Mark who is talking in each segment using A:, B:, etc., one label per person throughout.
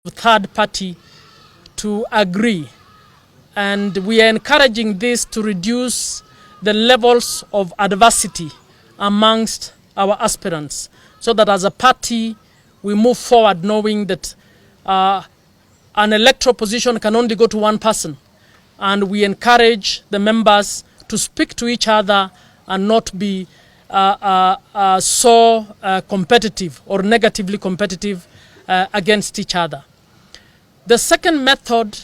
A: third party to agree, and we are encouraging this to reduce the levels of adversity amongst our aspirants, so that as a party we move forward knowing that an electoral position can only go to one person, and we encourage the members to speak to each other and not be so competitive or negatively competitive against each other. The second method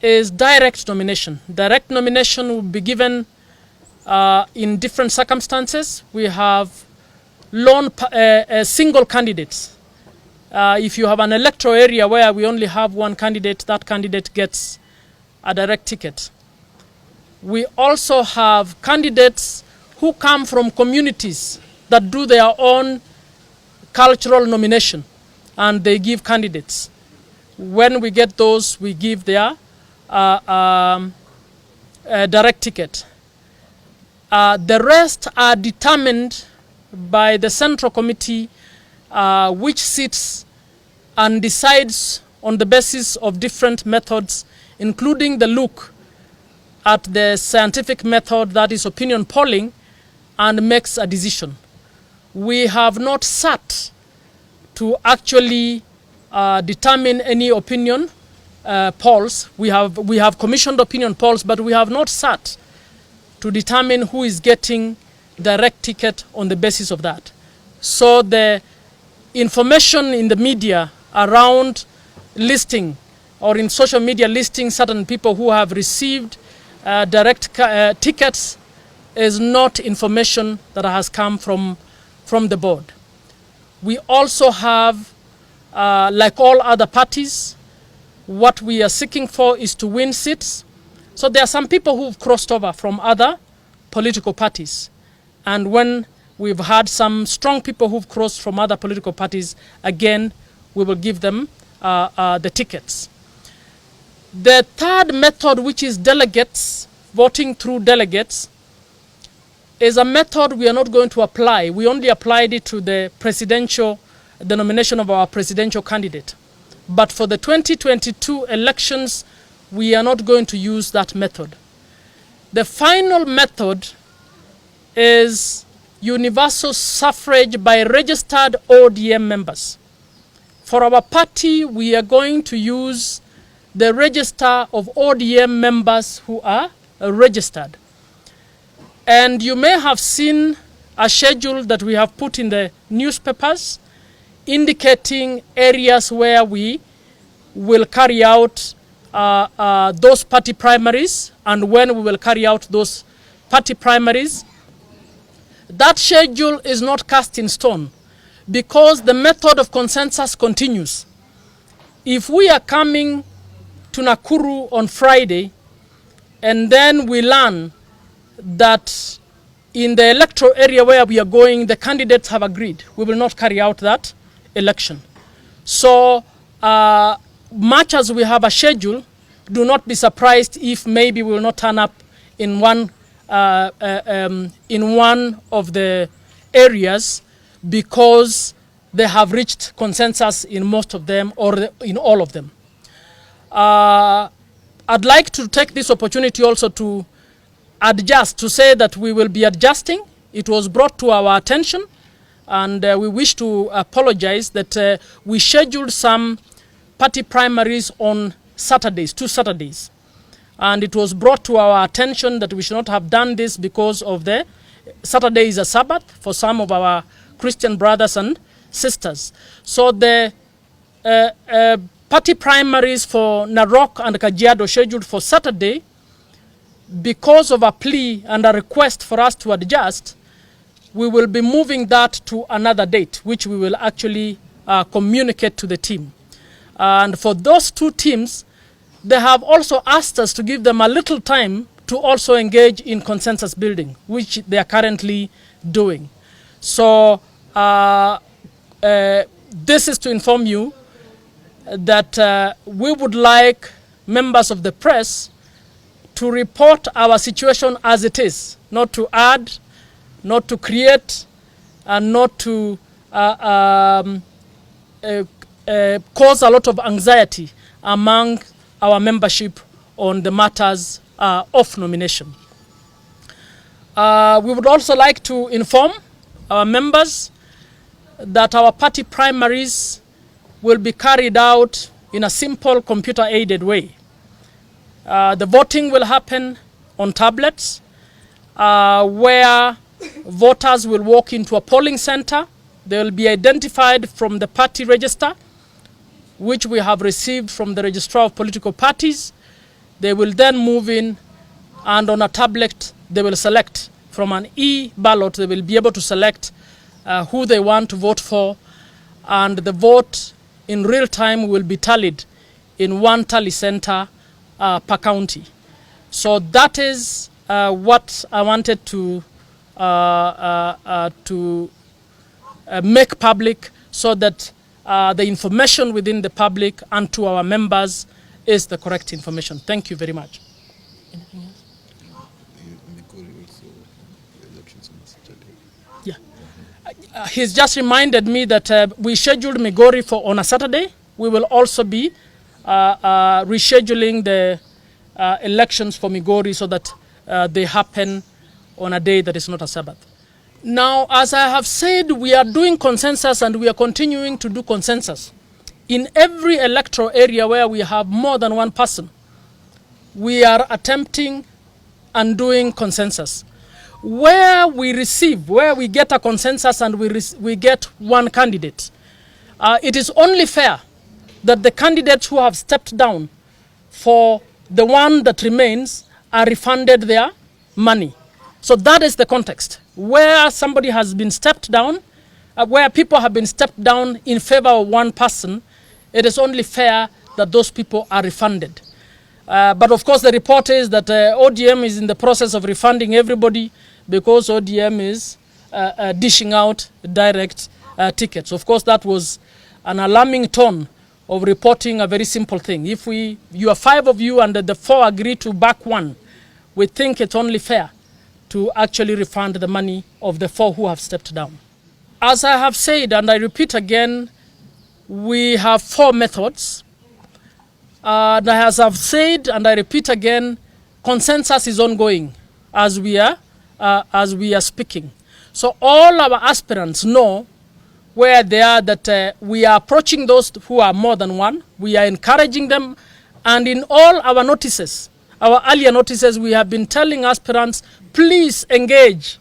A: is direct nomination. Direct nomination will be given in different circumstances. We have single candidates. If you have an electoral area where we only have one candidate, that candidate gets a direct ticket. We also have candidates who come from communities that do their own cultural nomination, and they give candidates. When we get those, we give their direct ticket. The rest are determined by the Central Committee, which sits and decides on the basis of different methods, including the look at the scientific method, that is opinion polling, and makes a decision. We have not sat to actually determine any opinion polls. We have commissioned opinion polls, but we have not sat to determine who is getting direct ticket on the basis of that. So the information in the media around listing, or in social media listing certain people who have received direct tickets, is not information that has come from the board. We also have, like all other parties, what we are seeking for is to win seats. So there are some people who've crossed over from other political parties. And when we've had some strong people who've crossed from other political parties, again, we will give them the tickets. The third method, which is delegates, voting through delegates, is a method we are not going to apply. We only applied it to the nomination of our presidential candidate. But for the 2022 elections, we are not going to use that method. The final method is universal suffrage by registered ODM members. For our party, we are going to use the register of ODM members who are registered. And you may have seen a schedule that we have put in the newspapers indicating areas where we will carry out those party primaries and when we will carry out those party primaries. That schedule is not cast in stone because the method of consensus continues. If we are coming to Nakuru on Friday and then we learn that in the electoral area where we are going, the candidates have agreed, we will not carry out that election. So much as we have a schedule, do not be surprised if maybe we will not turn up in one of the areas because they have reached consensus in most of them or in all of them. I'd like to take this opportunity also to adjust, to say that we will be adjusting. It was brought to our attention, and we wish to apologize that we scheduled some party primaries on Saturdays, 2 Saturdays. And it was brought to our attention that we should not have done this because of the Saturday is a Sabbath for some of our Christian brothers and sisters. So the party primaries for Narok and Kajiado scheduled for Saturday, because of a plea and a request for us to adjust, we will be moving that to another date, which we will actually communicate to the team. And for those two teams, they have also asked us to give them a little time to also engage in consensus building, which they are currently doing. So this is to inform you that we would like members of the press to report our situation as it is, not to add, not to create, and not to cause a lot of anxiety among our membership on the matters of nomination. We would also like to inform our members that our party primaries will be carried out in a simple computer-aided way. The voting will happen on tablets, where voters will walk into a polling center. They will be identified from the party register, which we have received from the Registrar of Political Parties. They will then move in, and on a tablet, they will select from an e-ballot. They will be able to select who they want to vote for, and the vote in real time will be tallied in one tally center per county. So that is what I wanted to make public, so that the information within the public and to our members is the correct information. Thank you very much. Anything else? Yeah. He's just reminded me that we scheduled Migori for on a Saturday. We will also be rescheduling the elections for Migori so that they happen on a day that is not a Sabbath. Now, as I have said, we are doing consensus, and we are continuing to do consensus. In every electoral area where we have more than one person, we are attempting and doing consensus. Where we get a consensus and we get one candidate, it is only fair that the candidates who have stepped down for the one that remains are refunded their money. So that is the context. Where somebody has been stepped down, where people have been stepped down in favor of one person, it is only fair that those people are refunded. But of course the report is that ODM is in the process of refunding everybody, because ODM is dishing out direct tickets. Of course that was an alarming tone of reporting a very simple thing. If you are 5 of you and the 4 agree to back one, we think it's only fair to actually refund the money of the 4 who have stepped down. As I have said, and I repeat again, we have 4 methods. And as I've said, and I repeat again, consensus is ongoing as we are speaking. So all our aspirants know where they are, that we are approaching those who are more than one. We are encouraging them, and in all our notices, our earlier notices, we have been telling aspirants, please engage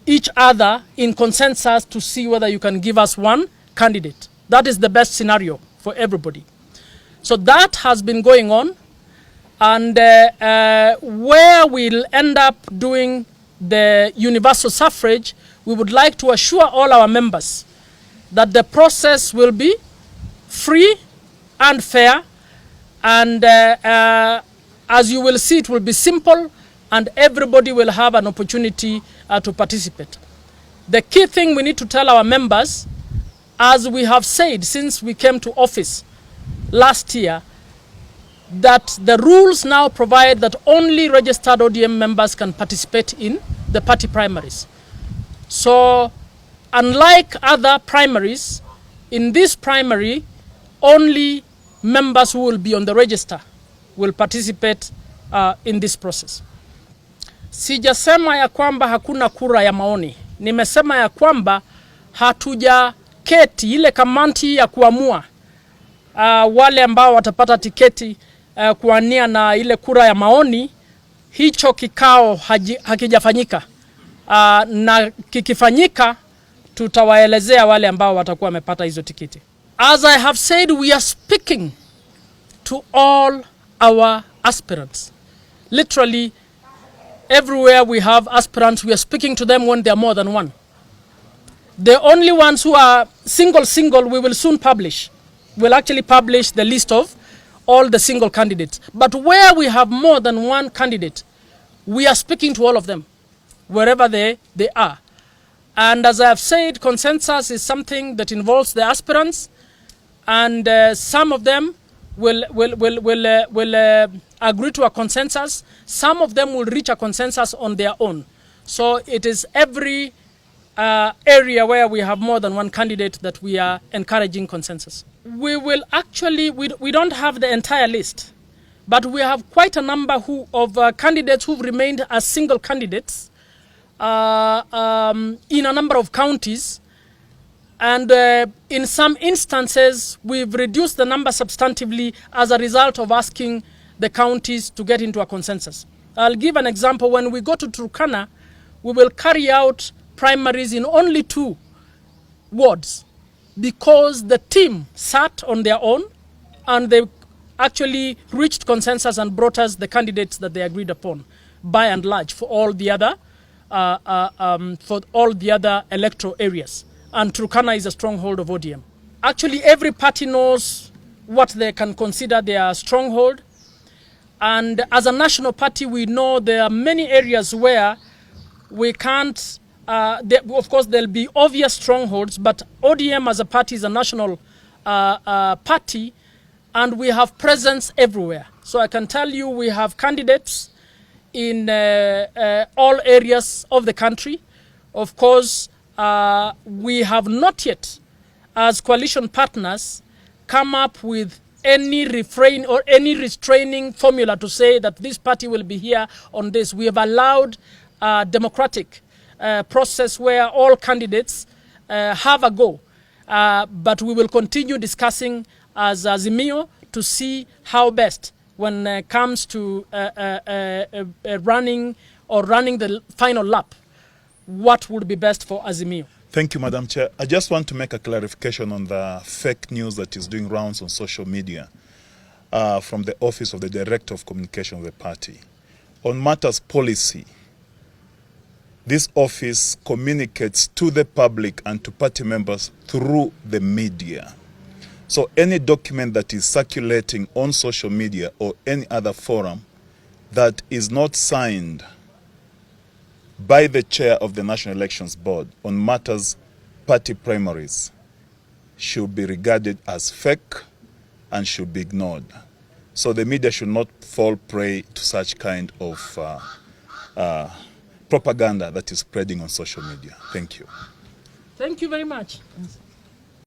A: each other in consensus to see whether you can give us one candidate. That is the best scenario for everybody. So that has been going on, and where we'll end up doing the universal suffrage, we would like to assure all our members that the process will be free and fair, and as you will see, it will be simple, and everybody will have an opportunity to participate. The key thing we need to tell our members, as we have said since we came to office last year, that the rules now provide that only registered ODM members can participate in the party primaries. So, unlike other primaries, in this primary, only members who will be on the register will participate in this process. Sijasema ya kwamba hakuna kura ya maoni. Nimesema ya kwamba hatujaketi ile kamati ya kuamua wale ambao watapata tiketi kuania na ile kura ya maoni. Hicho kikao hakijafanyika, na kikifanyika tutawaelezea wale ambao watakuwa wamepata hizo tiketi. As I have said, we are speaking to all our aspirants. Literally everywhere we have aspirants, we are speaking to them when they are more than one. The only ones who are single, we will soon publish. We'll actually publish the list of all the single candidates. But where we have more than one candidate, we are speaking to all of them, wherever they are. And as I have said, consensus is something that involves the aspirants, and some of them will agree to a consensus. Some of them will reach a consensus on their own. So it is every area where we have more than one candidate that we are encouraging consensus. we will actually, we don't have the entire list, but we have quite a number of candidates who've remained as single candidates in a number of counties. And in some instances, we've reduced the number substantively as a result of asking the counties to get into a consensus. I'll give an example. When we go to Turkana, we will carry out primaries in only 2 wards because the team sat on their own and they actually reached consensus and brought us the candidates that they agreed upon, by and large, for all the other electoral areas. And Turkana is a stronghold of ODM. Actually, every party knows what they can consider their stronghold. And as a national party, we know there are many areas where we can't, of course, there'll be obvious strongholds, but ODM as a party is a national party, and we have presence everywhere. So I can tell you we have candidates in all areas of the country. Of course, we have not yet, as coalition partners, come up with any refrain or any restraining formula to say that this party will be here on this. We have allowed a democratic process where all candidates have a go. But we will continue discussing as Azimio to see how best, when it comes to running the final lap, what would be best for Azimio.
B: Thank you, Madam Chair. I just want to make a clarification on the fake news that is doing rounds on social media from the Office of the Director of Communication of the party. On matters policy, this office communicates to the public and to party members through the media. So any document that is circulating on social media or any other forum that is not signed by the chair of the National Elections Board on matters party primaries should be regarded as fake and should be ignored. So the media should not fall prey to such kind of propaganda that is spreading on social media. Thank you.
A: Thank you very much.